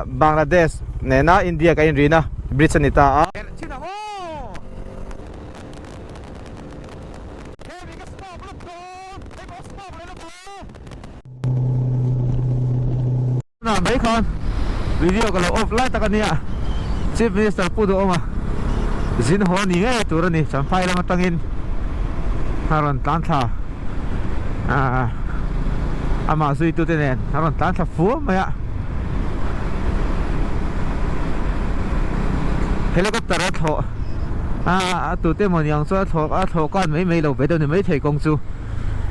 Bangladesh nena India ka in rina Britain ita a na mấy con video ka lo offline ta kania chief minister pu do ma zin ho ni nge tur ni Champhai la matangin haron tan tha ama zui tu te nen haron tan tha fu ma ya helicopter a tho tu te mon yang so tho kan mấy lo ve do ni mấy thei kong chu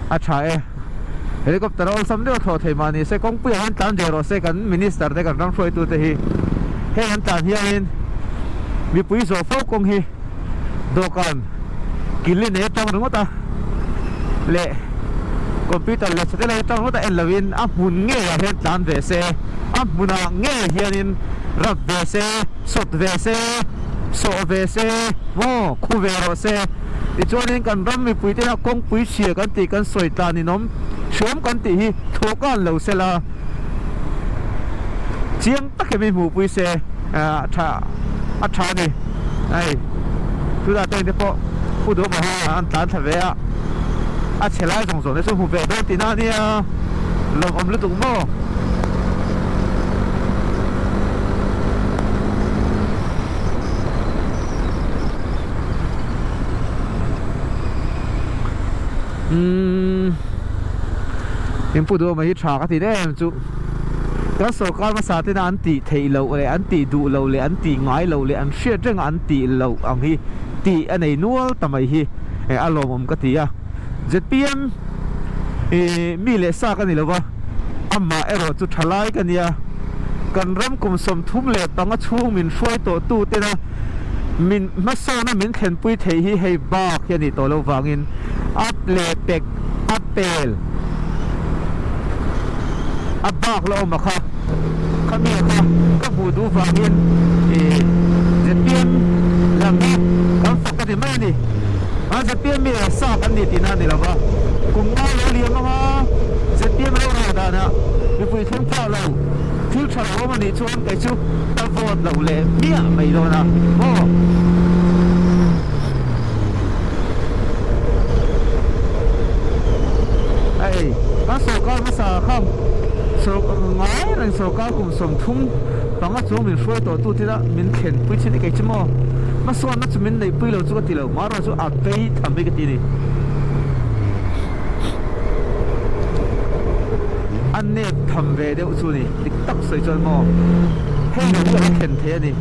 a tha e helicopter all sam deu tho thei mani se kong pu han tan de ro se kan minister de kan rang froi tu te hi he han tan hian mi pui zo fo kong hi dokan kilin ne tang ro ta le computer le se le tang ro ta en lawin a mun nge ya he tan ve se a muna nge hianin rap ve se sot ve se so ve se mo khu ve ro se ti chuanin kan ram mi pui te na kong pui chia kan ti kan soi ta ni nom shom kan ti hi thokan lo se la chiang tak ke mi mu pui se a tha ni ai tu da te po pu do ma ha an tan tha ve a chelai song song ne su hu ve do ti na ni lo om lu tu mo em pu do mai tha ka ti dem chu ka so ka ma sa te na an ti thei lo le an ti du lo le an ti ngai lo le an shia reng an ti lo ang hi ti anei nual tamai hi a lom om ka ti a zpm mi le sa ka ni lo wa amma ero chu thalai ka nia kan ram kum som thum le tanga chung min shoi to tu te na min ma so na min khen pui thei hi hei bawk ya ni to lo wangin up le pek apel bawk lo ma kha khami kha ka bu du wangin zpm lam ni kan fa ka ti mai ni zpm mi sa kan ni ti na ni la wa kum nga lo li ma zpm lo ra da na mi pui thong pa lo thil tha lo ma ni chuan kai chu ta vote lo le mia mai lo na ho ai ka so ka ma sa kham so ngai rang so ka kum som thum panga chu min shoi to tu ti da min khen pui chi ni kai chmo ma so na chu min nei pui lo chu ka ti lo ma ro chu a pei tham be ka ti ni an ne tham ve de chu ni tik tak soi chon mo he ni ka khen the ni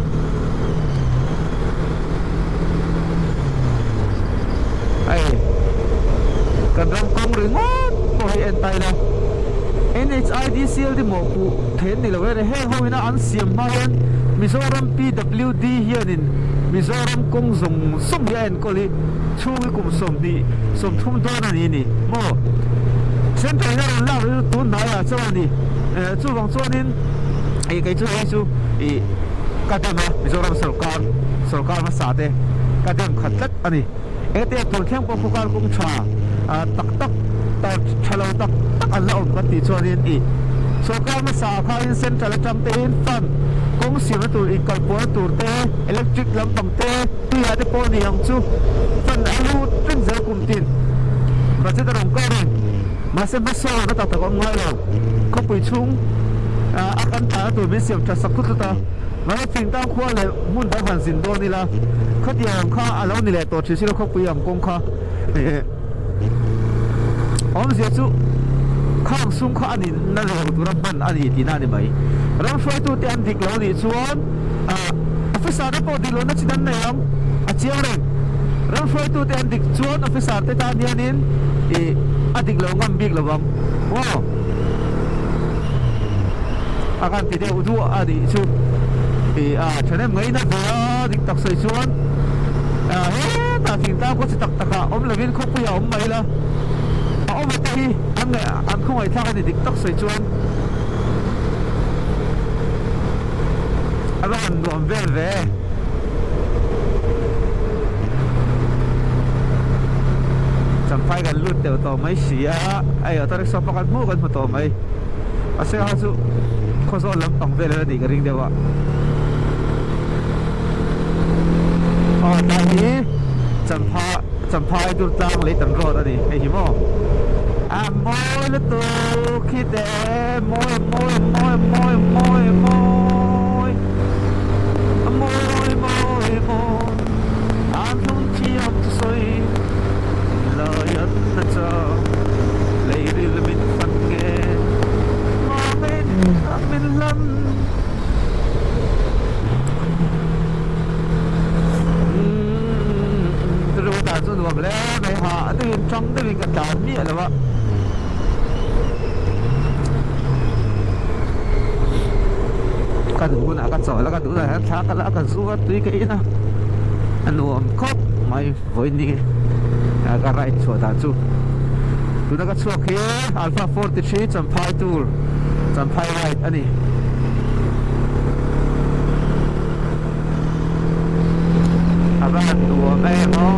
ai kan ram kong ri ngot ko hai en tai la NHIDCL di mo pu then ni lo we he ho ina an siam ma yan Mizoram PWD hian in Mizoram kong zong som yan ko li chu kum som ni som thum do na ni ni mo sen tai na la tu na ya chaw ni chu wang chuan in ai kai chu ka da ma Mizoram sarkar ma sa te ka dam khatlat ani ete tol khem ko phukar kum tha tak tak ta chalo tak Allah om kan ti chuan in so ka ma sa kha in central tam te in fan kong sim tu in kal po tur te electric lam pang te tu ya te po ni ang chu fan alu tring zel kum tin ba che ta rong ka ni ma se ma so na ta ta ko ngai lo ko pui chung akan ta tu mi sim ta sak tu ta ma ting ta khwa le mun da han sin do ni la kha ti ang kha alo ni le to chi si lo ko pui am kong kha om zia chu khang sung kha ani na lo tu ram ban ani ti na ni mai ram froi tu te an dik lo ni chuan officer de po di lo na chidan na yam a chiang re ram froi tu te an dik chuan officer te ta dianin adik lo ngam bik lo wang wow akan ti de udu ani chu chane ngai na ba dik tak sai chuan he ta ting ta ko chi tak taka om lovin kho pu ya om mai la om ti an không ai thang thì tiktok soi chuan aba an dom ve Champhai Champhai kan lut teu to mai sia ai ở tao so pakat mu kan mu to mai ase ha chu khozo lampang vela di ka ring dewa ta hi Champhai dur tang le tan ro ani ai hi mo moi le to khite moi an thung chi op soi la yan na cha lei ril min fan nge ma min lam rồi ta cho nó lên này họ từ trong từ cái đàn mía là vậy cái đủ nào cái sỏi là cái đủ là hết thác cái là cái rùa tùy cái na anh nuông khóc mày với đi cái right chỗ ta chú tụi nó cái chhuak kia ALPHA43 Champhai tour Champhai ride anh đi bạn đùa mẹ nó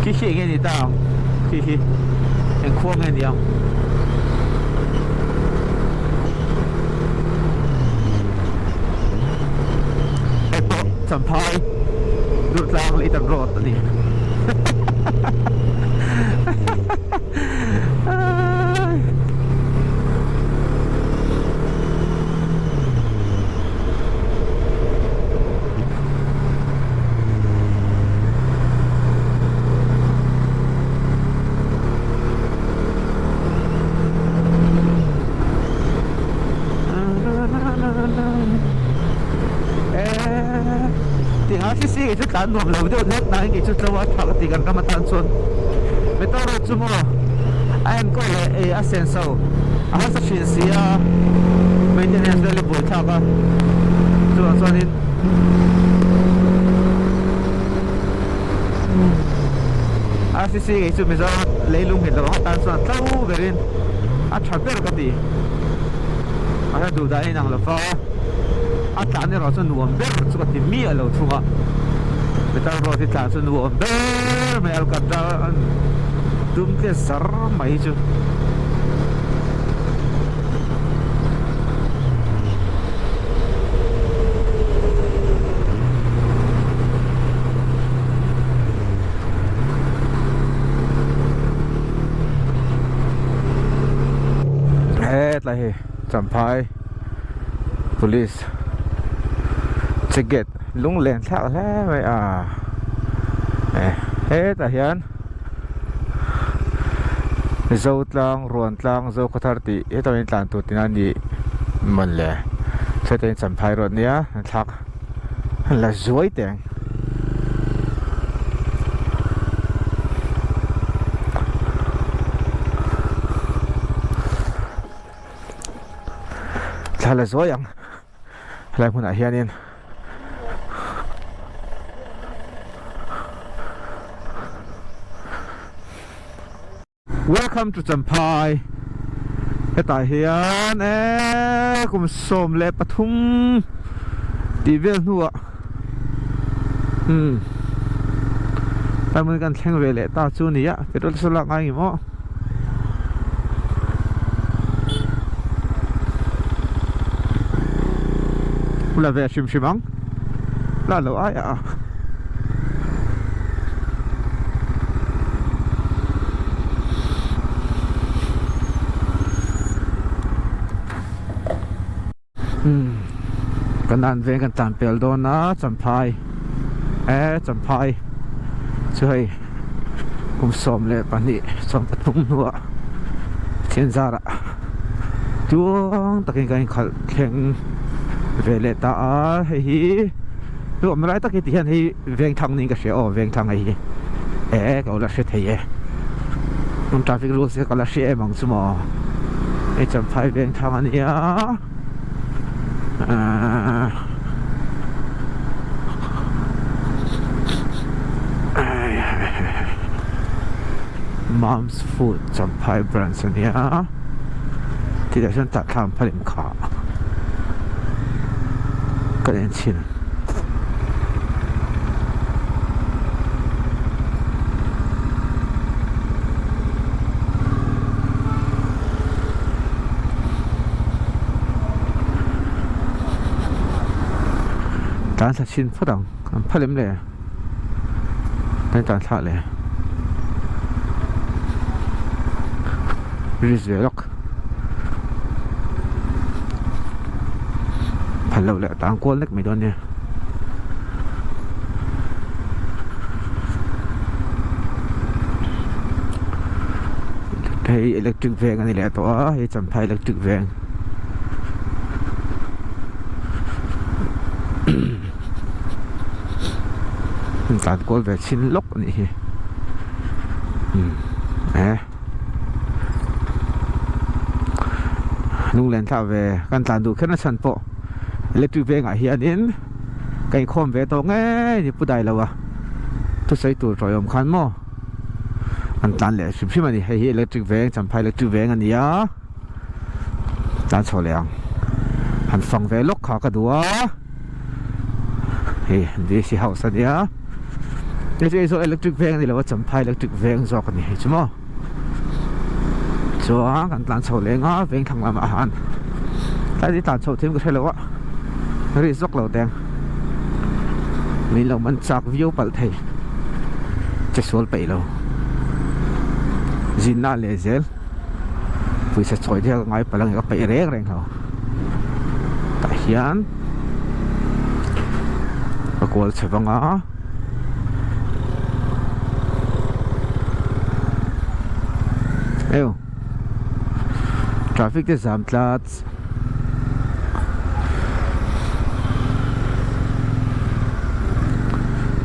khi nghe gì tao khi em khuôn nghe gì không em có Champhai rút ra lấy tầm rột đi cái chút tán nuông lâu đâu nét này cái chút lâu thằng thì gần cái mặt tan xuân bây giờ rồi chú mua anh có lẽ ascenso anh sẽ chuyển xí maintenance để bồi thác à chú anh cho nên RCC cái chút bây giờ lấy lung hết rồi tan xuân lâu về đến anh chọn cái gì anh đủ đại năng là phá anh chọn cái rồi xuân nuông bé chút cái gì mía lâu chungah betul roti tansun nuông bé mày ăn cắt ra dum cái sar mày chứ hết lại Champhai police ticket lung lên thạo thế vậy à hết à hiền dâu tlang ruộng tlang dâu thlirtute hết tao nên làm tụt tin anh đi mình lẽ sẽ tên Champhai rồi nhá thắc là dối tiền là dối ăn lại muốn ở hiền nên Welcome to Champhai. Hiện tại hiện cũng xôm lệ Pathum đi về nữa. Ta muốnกันแข่งvề lệ ta chú này á, phải đốt số lượng anh mà. Là về chim chim ăn, là lâu ai à? Kan an ve kan tan pel do na Champhai Champhai chơi cũng xóm lệ pani xóm Pathum nữa thiên gia ạ chuông ta cái khal khen về lệ ta hi lúc mà lại ta cái tiền hi ven thang này cái xe ven thang này cái là xe thế mình traffic rules cái là xe mang số mà Champhai ven thang này Mom's food Champhai brands này thì để chúng ta làm phải làm khó cái này chín tán thật xin phát động phát lếm lệ đánh tán thả lệ rìa lóc phải lâu lệ tán quân lách mấy đòn nha hay electric van này lệ tawh hay Champhai electric van tán quân về xin lốc này nung lên thả về căn tán đủ khét nó sẵn bộ electric van ở hiện đến cái khom về tao nghe thì bút đại là tôi xây tủ rồi ông khăn mò anh tán lệ xíu xíu mà đi hay electric van Champhai electric van anh nhá tán chawlh anh phăng về lốc khá cả đùa hey đi xí hậu sao nhá cái số electric van này là Champhai electric van do cái này chứ mà cho anh tán chawlh ngó van thằng làm ăn tại đi tán chawlh thêm cái là cái gì dốc lầu đen mình là mình chạc view bật thầy chắc số bảy lâu zin na lệ zel vui sẽ chọi theo ngay phải là người bảy rèn rèn hào tại hiện và cô sẽ vắng á eo traffic thì giảm lại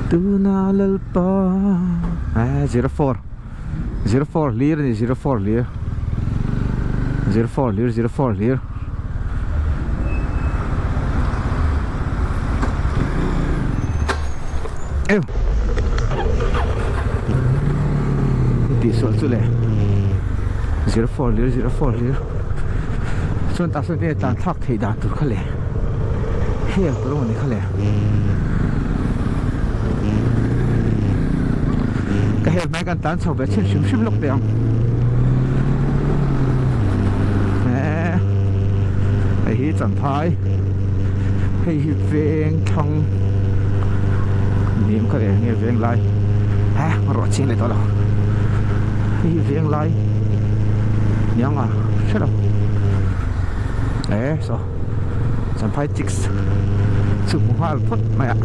Tuna lalpa 04 lir ni 04 lir 04 lir 04 lir eo ti sol chule 04 lir 04 lir chon ta son te tan thak thei da tur khale he tur ni khale cái hệ máy gan tán sầu về trên xíu xíu lốc đèn nè hay Champhai hay ven thằng niệm cái này nghe ven lại ha mà rõ trên này to đâu hay ven lại nhang à sao đâu so Champhai chicks chụp một hoa phút mày ạ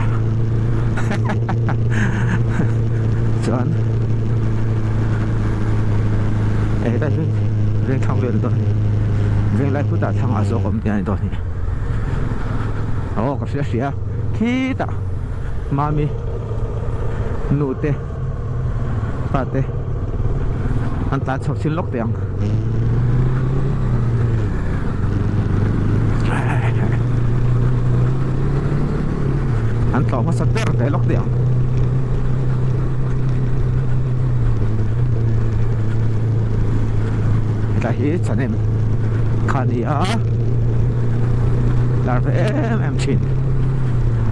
chọn đây ven thang ven đó ven lại phút đã thang ở chỗ công ty này đó nè cái xe khi ta mami nute pate anh ta chọc xin lốc tiền anh tao mà sắp để lốc tiền cái gì cho nên khani á là em chín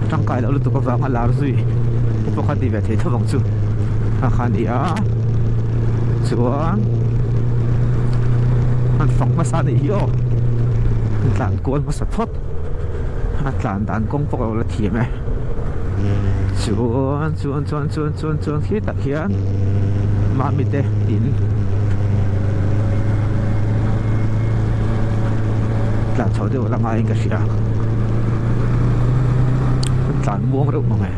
trong cái đó tụi có vàng là gì tụi có đi về thế thôi vòng chú khani á chúa anh phóng mà sao đấy yo làm cuốn mà sắp thoát làm đàn công phục là thiệt mày chuan khi ta hian mà mình te tiin là cháu đều là ngay cái gì à tàn buông đâu mà mày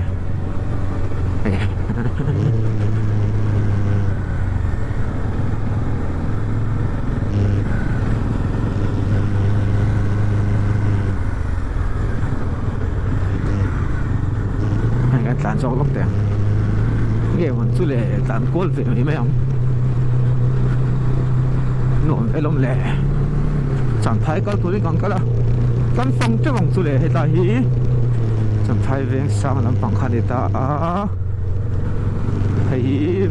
anh tàn cho lốc tiền nghe mình chú lệ tàn cốt về mấy ông nổn cái lông lệ chẳng thấy có túi còn có là căn phòng cho vòng chú lệ hay ta hí chẳng thấy về sang làm bằng khăn để ta hay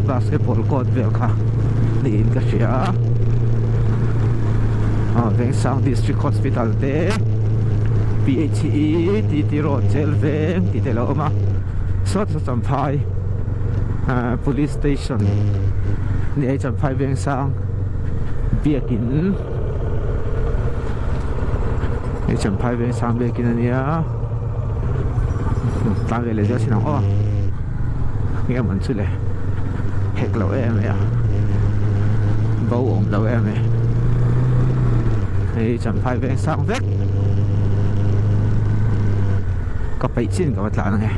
basketball court về cả laiin cái gì á về sang district hospital để PHE thì road jail về thì thế là mà sốt Champhai police station này Champhai về sang biakin Champhai về sang biakin này tlang về lấy cho xin nào nghe mình chút này hẹt lẩu em ấy à bầu ổn lẩu em ấy thì Champhai về sang vết có bảy chín có vật lạ này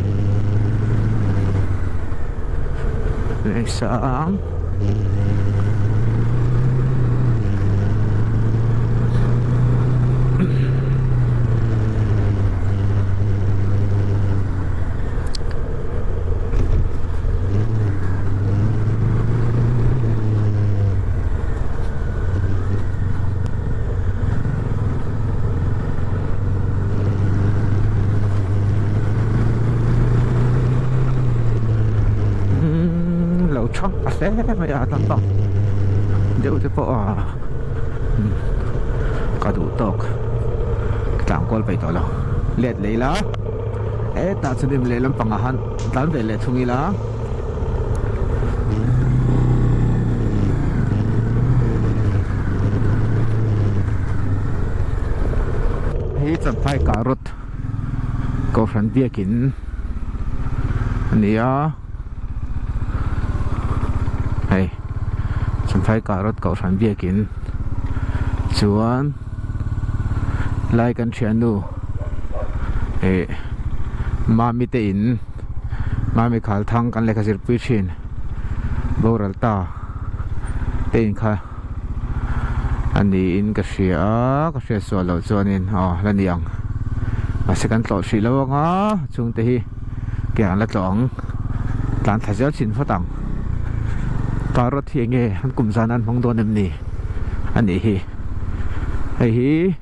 về sang thế mới à tăng tốc đều thế bộ cả đủ tốc tạm coi phải thôi lo lết lấy lá ta sẽ đem lấy làm bằng hàng tạm về lết thùng lá hãy Champhai cà rốt có phần bia kín này à hey Champhai cà rốt có phần bia kín chuan lại cần chuyển nu mami tiin mami khal thang kan le khazir pichin boral ta tiin kha ani in ka sia so lo chuanin laniang a second tlo si lo nga chung te hi kyang la tlong tlan thajal chin phatang cà rốt hi nge han kum zan an hmang don em ni ani hi hi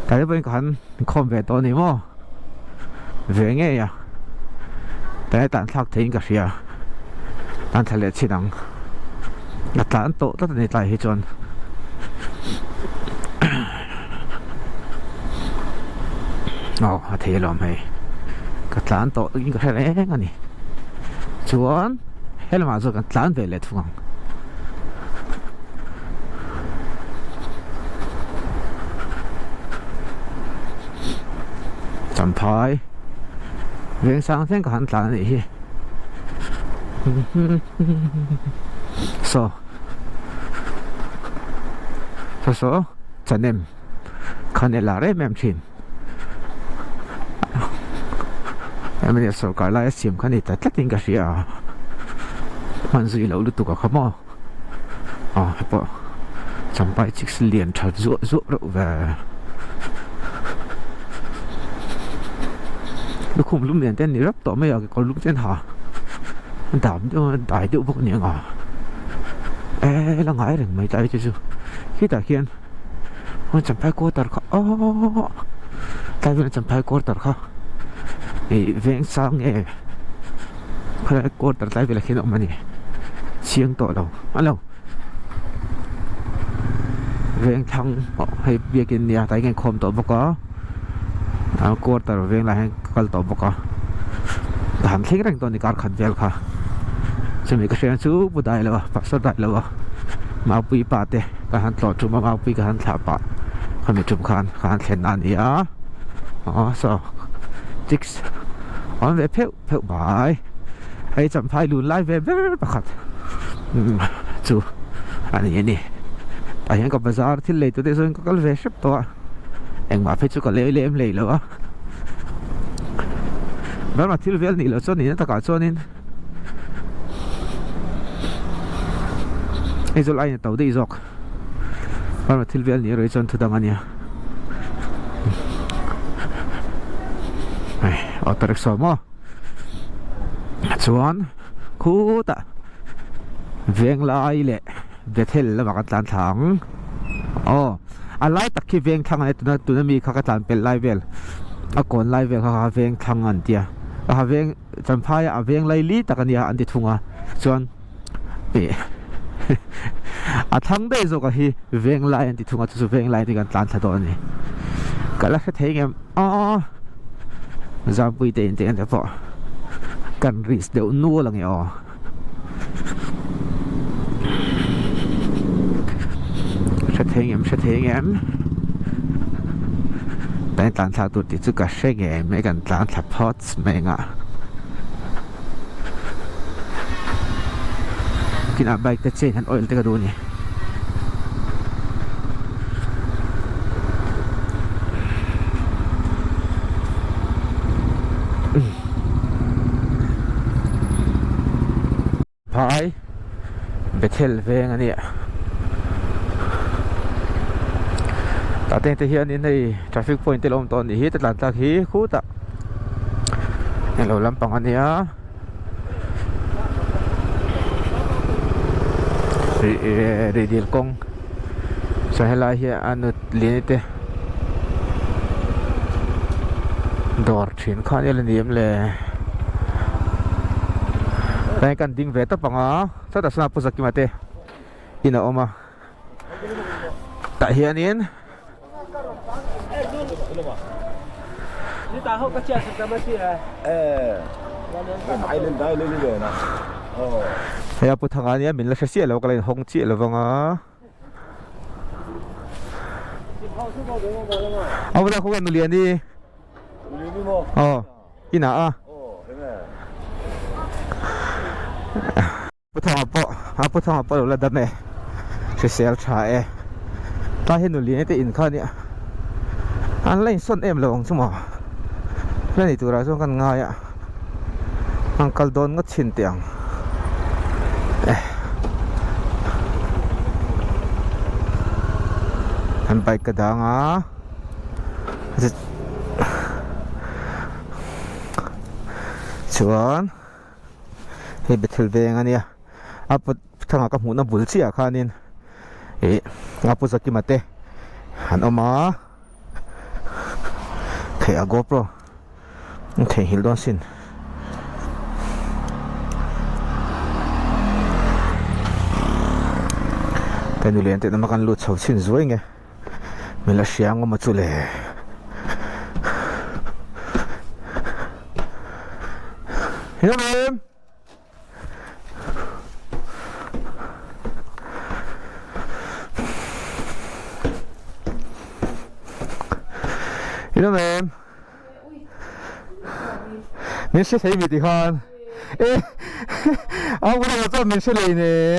tại bên cạnh không về to ni mo về nghe ya tại tàn thác thấy cái gì à tàn thác lệ chỉ đằng là tàn tổ tất này tại hết trơn thấy lắm hay cái tàn tổ những cái này cái này chuan hết mà rồi cái tàn về lệ thùng Champhai về sang thiên cả hắn tàn này so chân em khăn là đấy em chín em bây giờ cái lại xem khăn này tất nhiên cái gì à mình duy lâu được tụ cả không mà bỏ Champhai chỉ liền chặt ruộng về nó không lúc liền tên này rất tỏ mấy cái con lúc tên hả đảm cho đại điệu bốc nhẹ ngỏ là ngái rồi mấy tay chứ khi ta khiên con Champhai cô tật khó tay bên Champhai cô tật khó thì vén sang nghe phải cô tật tay bên là khi nào mà nè chiêng tổ đâu alo vén thăng hay bia kia nhà tay nghe khom tổ bốc có cô tật vén lại cái tổ bốc có hẳn thích rằng tôi đi cắt khăn vel kha cho mình cái chuyện chú bù đại lâu bắt số đại lâu mau pi pa te cái hắn lọt chung mau pi cái hắn thả pa khăn mình chung khăn khen anh đi á so chicks on về phèo bài hay Champhai lùn lại về bắt khát chú anh ấy nè tại hiện có bazaar thì lấy tôi thấy có cái về shop to anh mà phải chú có lấy em lấy lâu đó là thiếu vel này là cho nên tất cả cho nên ấy rồi lại tàu đi dọc đó là thiếu vel này rồi cho thằng anh nha này ở tại sao mà chuan khu ta veng lại lệ về theo là mặc tàn thẳng lại tất khi veng thằng này tụi nó mi khắc tàn pel lại vel còn lại vel khắc veng thằng anh tia veng Champhai veng lai li takania an ti thunga chuan pe thang dei zo ka hi veng lai an ti thunga chu veng lai ti kan tlan thado ani kala kha thei ngem za pui te te an po kan ris deu nu lang sẽ thei ngem tại tàn thà tụt thì chú cả xe nghề mấy cần tàn thà pots mấy ngã kina bike ta chain han oil te ka du ni phai Bethel veng ani ta teng te hian in nei traffic point te lom ton ni hi ta tlan tak hi khu ta hello lampang ania radial kong sa helai hi anut linite dor thin khan el niam le tai kan ding ve ta panga sa ta sna pusaki mate ina oma ta hianin你打后个架是怎么去啊？买人带来的呢。哦。ya pu thanga nia min la hresia lo kala hong chi lo wanga aw da khu nu lian ni oh ina a pu thanga po lo la da me hresia tha e ta hin nu lian te in kha ni an lain son em lo ong chuma la ni tura so kan nga ya angkal don ngot chin tiang han bike ka danga chuan he Bethel veng ania apu thanga ka hmu na bul chi a khanin apu zaki mate han oma thei a GoPro thei hil don sin cái nuôi liền thì nó mà cần lụt sầu xin dưới nghe mình là sáng mà chú lệ hiểu không em hiểu không em mình sẽ thấy gì thì hơn ê ông có cho mình sẽ lấy nè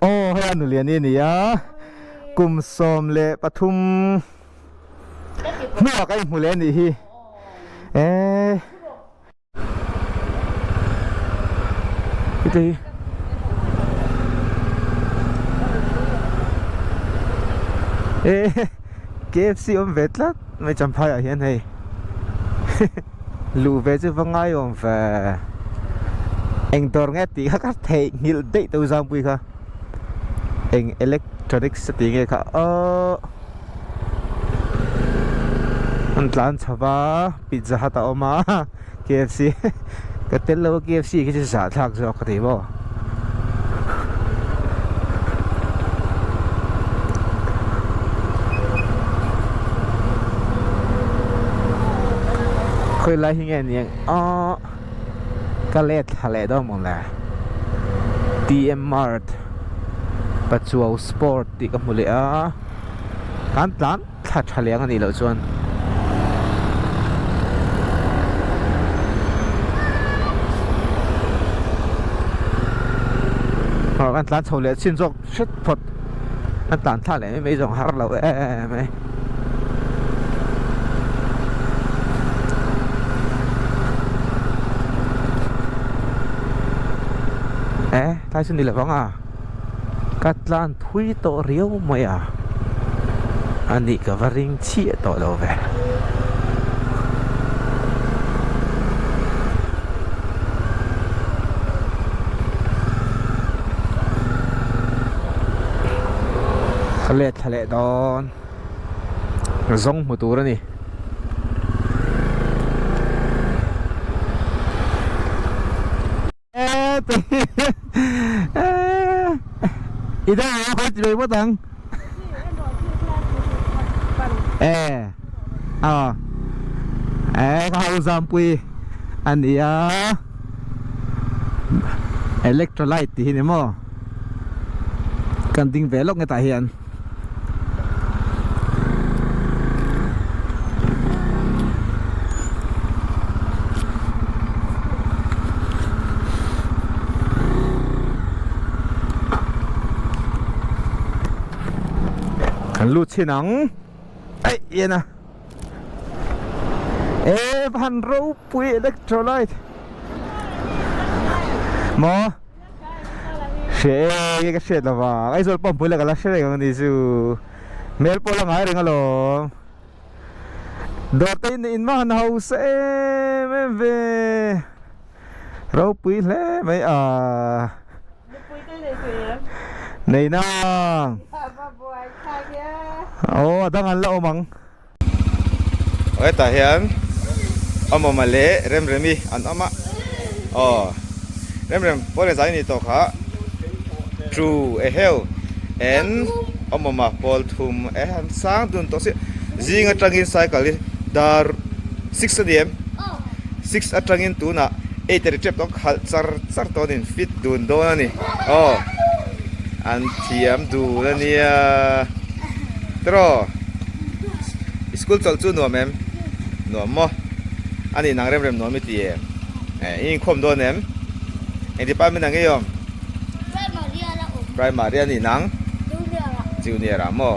oh hay anh liền đi nè cùng xóm lệ Pathum nữa cái mùi lên đi hi ê cái gì ê KFC ôm vết lắm mấy Champhai ở hiện này lù về chứ vâng ai ôm về anh đồn nghe tí các thầy nhiều đấy tôi ra bùi cả anh electronics tí nghe cả anh làm chava pizza hut ở mà KFC cái tên lâu KFC cái gì giả thạc rồi có thể bỏ khơi lại hình ảnh này cái led hà led đó mong là TM Mart Pachuao Sport thì có một lẽ cán tán thật hà leng anh đi lâu chuan cán tán chawlh leh chin jok shit phot cán tán thả leh mấy dòng har lâu mấy thái xuân đi là vắng à cắt lan thui to riêu mày à anh đi cả varing chia to đâu về thà lệ đòn rong một túi đó nè ý đó là phải chơi quá tầng có hai dòng quy anh đi electrolyte thì này mà cần tính vé lúc người ta hiện ลูดชินังไอ้เอ็นะพันรูปุยอิเล็กโทรไลต์หมอเช่ก็เช่ละว่าไอ้ส่วนปั๊มปุยแล้วก็ลักเช่กันนี่สิเมลโพลังไงเรื่องอะไรดอทอินมาหันเฮาส์ไม่เวเราปุยแล้วไม่ในน้องโอ้ตั้งอันละโอมังเอ้ยแต่เห็นเอามาเละเริ่มมีอันเอามาอ๋อเริ่มพอได้ใจนี่ตกฮะ true เฮลเอ็นเอามาพอลทุ่มหันสร้างดุนตัวสิจิงอัตรังอินไซค์กันเลยดาร์6เดียม6อัตรังอินตัวน่ะ8เจ็บต้องขัดซาร์ตัวนี้ฟิตดุนโดนนี่อ๋ออันเทียมดูแล้วเนี่ยตรอสกุลจอลจูนัวแมมนัวมั้งอันนี้นางเริ่มนัวไม่ตีอิงคมโดนเอ็มที่ป้าไม่นางกี่ยมไพรมาเรียนี่นางจูเนียร์มั้ง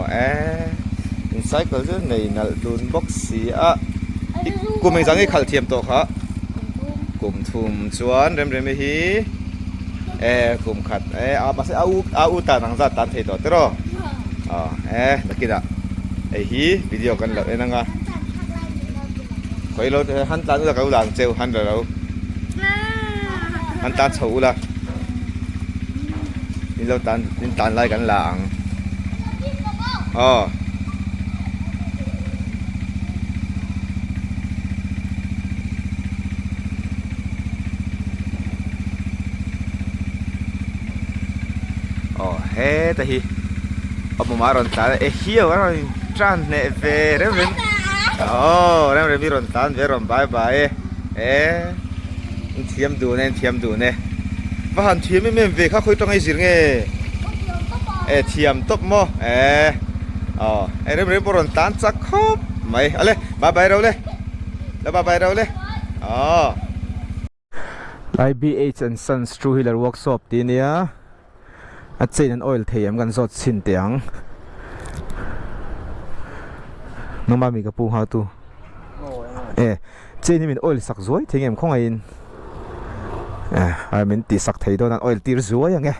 อินไซค์ก็จะในนั่นดุนบ็อกซี่กูไม่จังกี่ขัดเทียมตัวเขากลุ่มทุ่มชวนเริ่มไม่ฮีกลุ่มขัดเอาภาษาเอาตาหนังจัดตันเทตัวตรอตะกี้น่ะฮีวิดีโอกันเลยนั่งอ่ะคอยเราหันตาดูแล้วก็หลังเจ้าหันเราหันตาชูละนี่เราตันไล่กันหลังเฮ้แต่ฮีเอามารอนตาเฮียวอะไรจานเนี่ยเวเริ่มเริ่มมีรอนตาเวรอนบายเทียมดูเนี่ยว่าหันเทียมไม่เวข้าคุยตรงไอ้สิ่งเทียมตบมั้งเริ่มรอนตาสักครบไหมอะไรบายเราเลยแล้วบายเราเลยIBH and Sons True Healer Workshop ทีเนี้ยอัดเจนออยล์เทียมกันสดสินเตียงน้องมามีกระปุกหาตัวเจนนี่เป็นออยล์สักสวยเทียมของไอ้ไอ้เป็นตีสักไทยโดนออยล์ตีสวยอย่างเงี้ย